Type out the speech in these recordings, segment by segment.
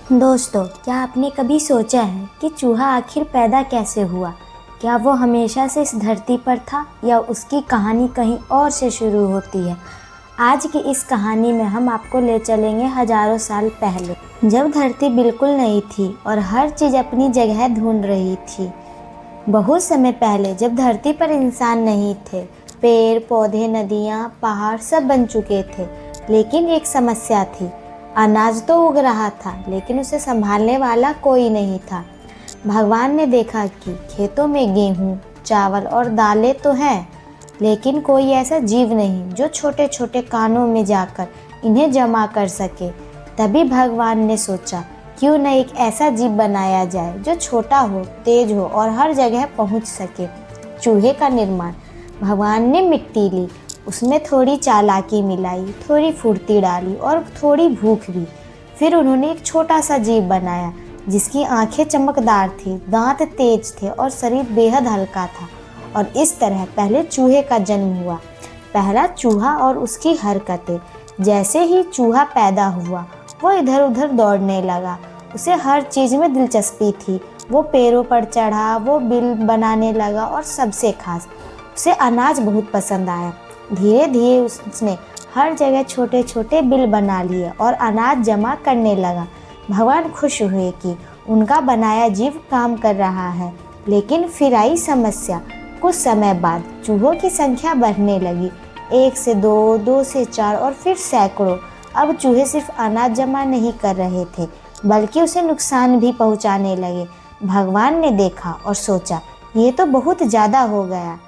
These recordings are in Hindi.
दोस्तों, क्या आपने कभी सोचा है कि चूहा आखिर पैदा कैसे हुआ? क्या वो हमेशा से इस धरती पर था या उसकी कहानी कहीं और से शुरू होती है? आज की इस कहानी में हम आपको ले चलेंगे हजारों साल पहले, जब धरती बिल्कुल नई थी और हर चीज़ अपनी जगह ढूंढ रही थी। बहुत समय पहले, जब धरती पर इंसान नहीं थे, पेड़ पौधे, नदियाँ, पहाड़ सब बन चुके थे, लेकिन एक समस्या थी। अनाज तो उग रहा था, लेकिन उसे संभालने वाला कोई नहीं था। भगवान ने देखा कि खेतों में गेहूँ, चावल और दालें तो हैं, लेकिन कोई ऐसा जीव नहीं जो छोटे छोटे कानों में जाकर इन्हें जमा कर सके। तभी भगवान ने सोचा, क्यों न एक ऐसा जीव बनाया जाए जो छोटा हो, तेज हो और हर जगह पहुंच सके। चूहे का निर्माण। भगवान ने मिट्टी ली, उसमें थोड़ी चालाकी मिलाई, थोड़ी फुर्ती डाली और थोड़ी भूख भी। फिर उन्होंने एक छोटा सा जीव बनाया जिसकी आंखें चमकदार थी, दांत तेज थे और शरीर बेहद हल्का था। और इस तरह पहले चूहे का जन्म हुआ। पहला चूहा और उसकी हरकतें। जैसे ही चूहा पैदा हुआ, वो इधर उधर दौड़ने लगा। उसे हर चीज़ में दिलचस्पी थी। वो पेड़ों पर चढ़ा, वो बिल बनाने लगा और सबसे खास, उसे अनाज बहुत पसंद आया। धीरे धीरे उसने हर जगह छोटे छोटे बिल बना लिए और अनाज जमा करने लगा। भगवान खुश हुए कि उनका बनाया जीव काम कर रहा है। लेकिन फिर आई समस्या। कुछ समय बाद चूहों की संख्या बढ़ने लगी। 1 से 2, 2 से 4 और फिर सैकड़ों। अब चूहे सिर्फ अनाज जमा नहीं कर रहे थे, बल्कि उसे नुकसान भी पहुंचाने लगे। भगवान ने देखा और सोचा, ये तो बहुत ज़्यादा हो गया।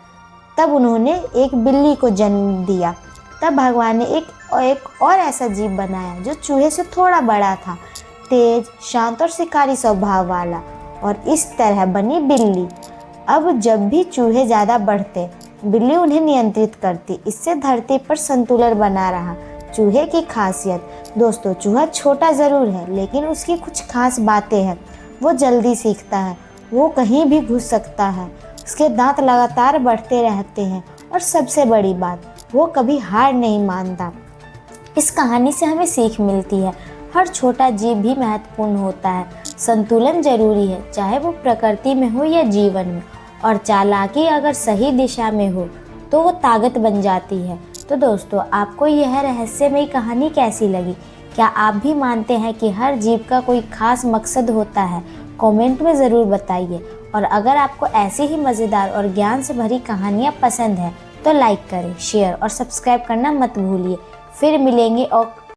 तब उन्होंने एक बिल्ली को जन्म दिया। तब भगवान ने एक और ऐसा जीव बनाया जो चूहे से थोड़ा बड़ा था, तेज, शांत और शिकारी स्वभाव वाला। और इस तरह बनी बिल्ली। अब जब भी चूहे ज़्यादा बढ़ते, बिल्ली उन्हें नियंत्रित करती। इससे धरती पर संतुलन बना रहा। चूहे की खासियत। दोस्तों, चूहा छोटा ज़रूर है, लेकिन उसकी कुछ खास बातें हैं। वो जल्दी सीखता है, वो कहीं भी घुस सकता है, उसके दांत लगातार बढ़ते रहते हैं और सबसे बड़ी बात, वो कभी हार नहीं मानता। इस कहानी से हमें सीख मिलती है, हर छोटा जीव भी महत्वपूर्ण होता है। संतुलन जरूरी है, चाहे वो प्रकृति में हो या जीवन में। और चालाकी अगर सही दिशा में हो तो वो ताकत बन जाती है। तो दोस्तों, आपको यह रहस्यमयी कहानी कैसी लगी? क्या आप भी मानते हैं कि हर जीव का कोई खास मकसद होता है? कमेंट में ज़रूर बताइए। और अगर आपको ऐसी ही मज़ेदार और ज्ञान से भरी कहानियाँ पसंद है तो लाइक करें, शेयर और सब्सक्राइब करना मत भूलिए। फिर मिलेंगे और